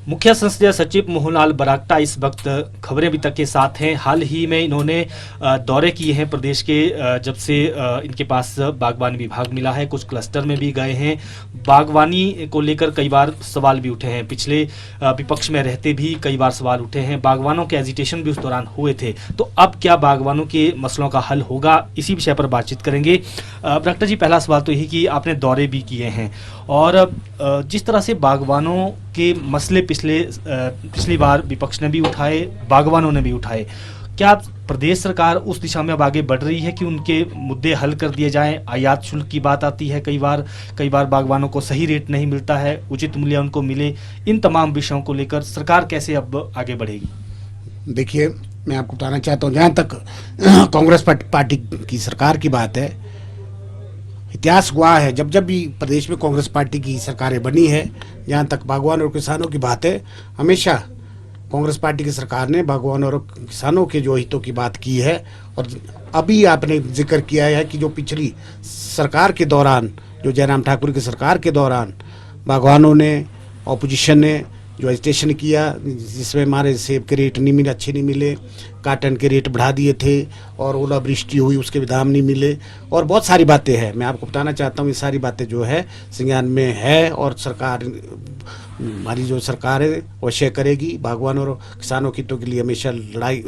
मुख्य संसदीय सचिव मोहनलाल बरागटा इस वक्त खबरें अभी तक के साथ हैं। हाल ही में इन्होंने दौरे किए हैं प्रदेश के, जब से इनके पास बागवानी विभाग मिला है। कुछ क्लस्टर में भी गए हैं। बागवानी को लेकर कई बार सवाल भी उठे हैं। पिछले विपक्ष में रहते भी कई बार सवाल उठे हैं। बागवानों के एजिटेशन भी उस दौरान हुए थे। तो अब क्या बागवानों के मसलों का हल होगा, इसी विषय पर बातचीत करेंगे। बरागटा जी, पहला सवाल तो यही कि आपने दौरे भी किए हैं और जिस तरह से बागवानों के मसले पिछली बार विपक्ष ने भी उठाए, बागवानों ने भी उठाए, क्या प्रदेश सरकार उस दिशा में अब आगे बढ़ रही है कि उनके मुद्दे हल कर दिए जाएं? आयात शुल्क की बात आती है, कई बार बागवानों को सही रेट नहीं मिलता है, उचित मूल्य उनको मिले। इन तमाम विषयों को लेकर सरकार कैसे अब आगे बढ़ेगी? देखिए, मैं आपको बताना चाहता हूँ, जहाँ तक कांग्रेस पार्टी की सरकार की बात है, इतिहास हुआ है जब जब भी प्रदेश में कांग्रेस पार्टी की सरकारें बनी है, जहाँ तक बागवान और किसानों की बात है, हमेशा कांग्रेस पार्टी की सरकार ने बागवान और किसानों के जो हितों की बात की है। और अभी आपने जिक्र किया है कि जो पिछली सरकार के दौरान, जो जयराम ठाकुर की सरकार के दौरान बागवानों ने, ऑपोजिशन ने जो एजिटेशन किया, जिसमें हमारे सेब के रेट नहीं मिले, अच्छे नहीं मिले, काटन के रेट बढ़ा दिए थे और ओलावृष्टि हुई, उसके भी दाम नहीं मिले और बहुत सारी बातें हैं। मैं आपको बताना चाहता हूँ, ये सारी बातें जो है संज्ञान में है और सरकार, हमारी जो सरकार है अवश्य करेगी। बागवान और किसानों की हितों के लिए हमेशा लड़ाई,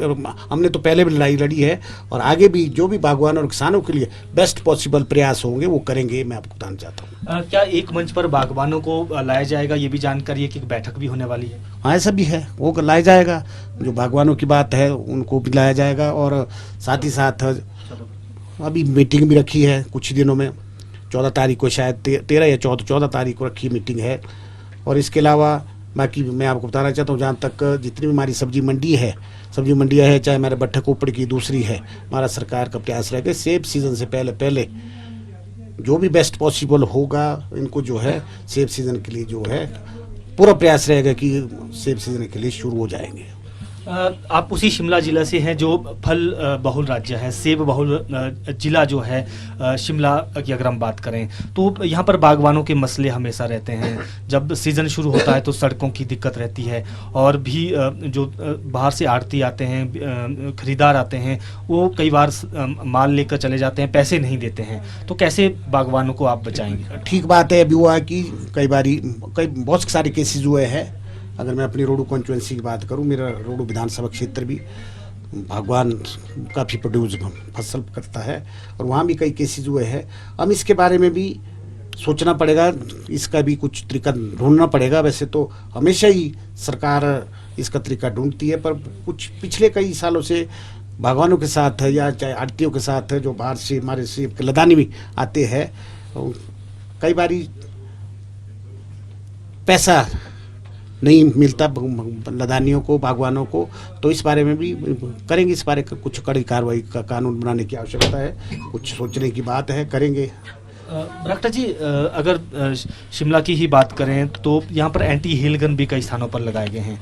हमने तो पहले भी लड़ाई लड़ी है और आगे भी जो भी बागवान और किसानों के लिए बेस्ट पॉसिबल प्रयास होंगे वो करेंगे। मैं आपको बताना चाहता हूँ। क्या एक मंच पर बागवानों को लाया जाएगा? ये भी जानकारी है कि एक बैठक भी होने वाली है। हाँ, ऐसा भी है, वो लाया जाएगा। जो बागवानों की बात है उनको भी लाया जाएगा और साथ ही साथ अभी मीटिंग भी रखी है कुछ दिनों में, 14 तारीख को, शायद 13 या 14 तारीख को रखी मीटिंग है। और इसके अलावा बाकी मैं आपको बताना चाहता हूँ, जहाँ तक जितनी भी हमारी सब्जी मंडियाँ है, चाहे हमारे भट्टा कुपड़ की दूसरी है, हमारा सरकार का प्रयास रहेगा सेब सीजन से पहले जो भी बेस्ट पॉसिबल होगा, इनको जो है सेब सीजन के लिए जो है पूरा प्रयास रहेगा कि सेब सीजन के लिए शुरू हो जाएंगे। आप उसी शिमला जिला से हैं जो फल बहुल राज्य है, सेब बहुल जिला जो है शिमला की अगर हम बात करें तो यहाँ पर बागवानों के मसले हमेशा रहते हैं। जब सीज़न शुरू होता है तो सड़कों की दिक्कत रहती है और भी जो बाहर से आड़ती आते हैं, खरीदार आते हैं, वो कई बार माल लेकर चले जाते हैं, पैसे नहीं देते हैं। तो कैसे बागवानों को आप बचाएंगे? ठीक बात है, अभी हुआ कि बहुत सारे केसेज हुए हैं। अगर मैं अपनी रोडू कॉन्स्टिट्यूंसी की बात करूं, मेरा रोडू विधानसभा क्षेत्र भी बागवान काफ़ी प्रोड्यूस फसल करता है और वहाँ भी कई केसेस हुए हैं। हम इसके बारे में भी सोचना पड़ेगा, इसका भी कुछ तरीका ढूंढना पड़ेगा। वैसे तो हमेशा ही सरकार इसका तरीका ढूंढती है, पर कुछ पिछले कई सालों से बागवानों के साथ है या चाहे आड़तियों के साथ है, जो बाहर से हमारे सेब के लदानी भी आते हैं, कई बारी पैसा नहीं मिलता लदानियों को, बागवानों को। तो इस बारे में भी करेंगे, इस बारे का कुछ कड़ी कार्रवाई का कानून बनाने की आवश्यकता है, कुछ सोचने की बात है, करेंगे। बरागटा जी, अगर शिमला की ही बात करें तो यहाँ पर एंटी हेल गन भी कई स्थानों पर लगाए गए हैं।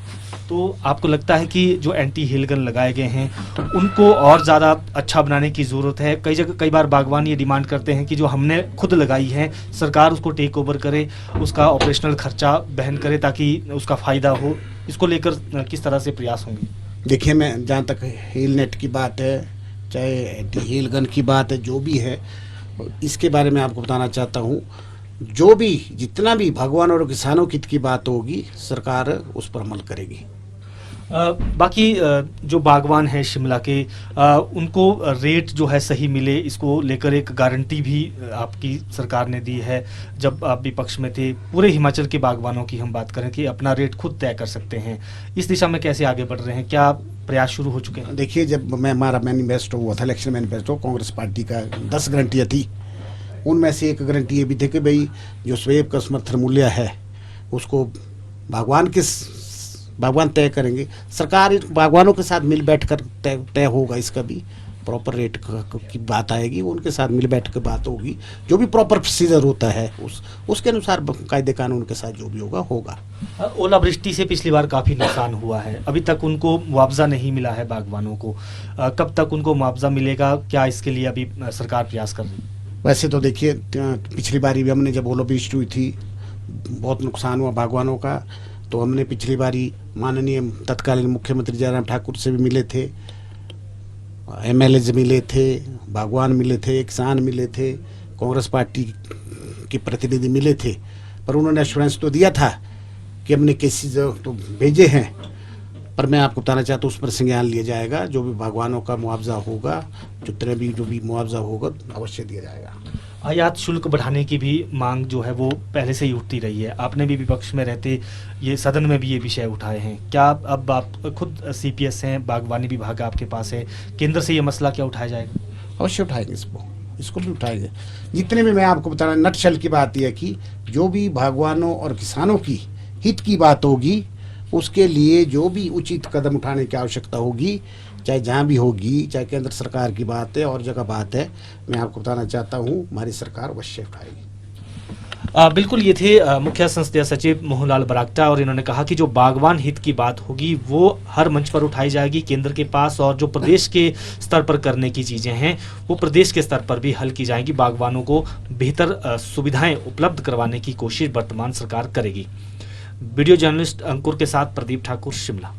तो आपको लगता है कि जो एंटी हेल गन लगाए गए हैं उनको और ज़्यादा अच्छा बनाने की ज़रूरत है? कई बार बागवान ये डिमांड करते हैं कि जो हमने खुद लगाई है सरकार उसको टेक ओवर करे, उसका ऑपरेशनल खर्चा वहन करे ताकि उसका फ़ायदा हो। इसको लेकर किस तरह से प्रयास होंगे? देखिए, मैं जहाँ तक हेल नेट की बात है, चाहे एंटी हेल गन की बात है, जो भी है, इसके बारे में आपको बताना चाहता हूँ, जो भी जितना भी बागवान और किसानों की हित की बात होगी, सरकार उस पर अमल करेगी। बाकी जो बागवान है शिमला के, उनको रेट जो है सही मिले, इसको लेकर एक गारंटी भी आपकी सरकार ने दी है। जब आप विपक्ष में थे, पूरे हिमाचल के बागवानों की हम बात करें कि अपना रेट खुद तय कर सकते हैं, इस दिशा में कैसे आगे बढ़ रहे हैं? क्या प्रयास शुरू हो चुके हैं? देखिए, जब हमारा मैनिफेस्टो हुआ था, इलेक्शन मैनिफेस्टो, कांग्रेस पार्टी का 10 गारंटियाँ थी। उनमें से एक गारंटी ये भी थी कि भाई जो सेब का समर्थन मूल्य है उसको बागवान तय करेंगे। सरकार बागवानों के साथ मिल बैठ कर तय होगा, इसका भी प्रॉपर रेट की बात आएगी, उनके साथ मिल बैठ कर बात होगी। जो भी प्रॉपर प्रोसीजर होता है उसके अनुसार कायदे कानून के साथ जो भी होगा। ओलावृष्टि से पिछली बार काफ़ी नुकसान हुआ है, अभी तक उनको मुआवजा नहीं मिला है बागवानों को। कब तक उनको मुआवजा मिलेगा? क्या इसके लिए अभी सरकार प्रयास कर रही है? वैसे तो देखिए, पिछली बारी भी हमने जब ओलावृष्टि हुई थी बहुत नुकसान हुआ बागवानों का। तो हमने पिछली बारी माननीय तत्कालीन मुख्यमंत्री जयराम ठाकुर से भी मिले थे, एमएलए से मिले थे, बागवान मिले थे, किसान मिले थे, कांग्रेस पार्टी के प्रतिनिधि मिले थे, पर उन्होंने एश्योरेंस तो दिया था कि हमने केसेस तो भेजे हैं, पर मैं आपको बताना चाहता हूँ उस पर संज्ञान लिया जाएगा। जो भी बागवानों का मुआवजा होगा, जितने भी जो भी मुआवजा होगा अवश्य दिया जाएगा। आयात शुल्क बढ़ाने की भी मांग जो है वो पहले से ही उठती रही है। आपने भी विपक्ष में रहते ये सदन में भी ये विषय उठाए हैं। क्या अब आप खुद सीपीएस हैं, बागवानी विभाग आपके पास है, केंद्र से ये मसला क्या उठाया जाएगा? अवश्य उठाएंगे, इसको भी उठाएंगे। जितने भी मैं आपको बता रहा, नटशल की बात यह है कि जो भी बागवानों और किसानों की हित की बात होगी, उसके लिए जो भी उचित कदम उठाने की आवश्यकता होगी, चाहे जहाँ भी होगी, चाहे केंद्र सरकार की बात है और जगह बात है, मैं आपको बताना चाहता हूँ हमारी सरकार अवश्य उठाएगी। बिल्कुल, ये थे मुख्य संसदीय सचिव मोहनलाल बरागटा, और इन्होंने कहा कि जो बागवान हित की बात होगी वो हर मंच पर उठाई जाएगी केंद्र के पास, और जो प्रदेश के स्तर पर करने की चीज़ें हैं वो प्रदेश के स्तर पर भी हल की जाएंगी। बागवानों को बेहतर सुविधाएं उपलब्ध करवाने की कोशिश वर्तमान सरकार करेगी। वीडियो जर्नलिस्ट अंकुर के साथ प्रदीप ठाकुर, शिमला।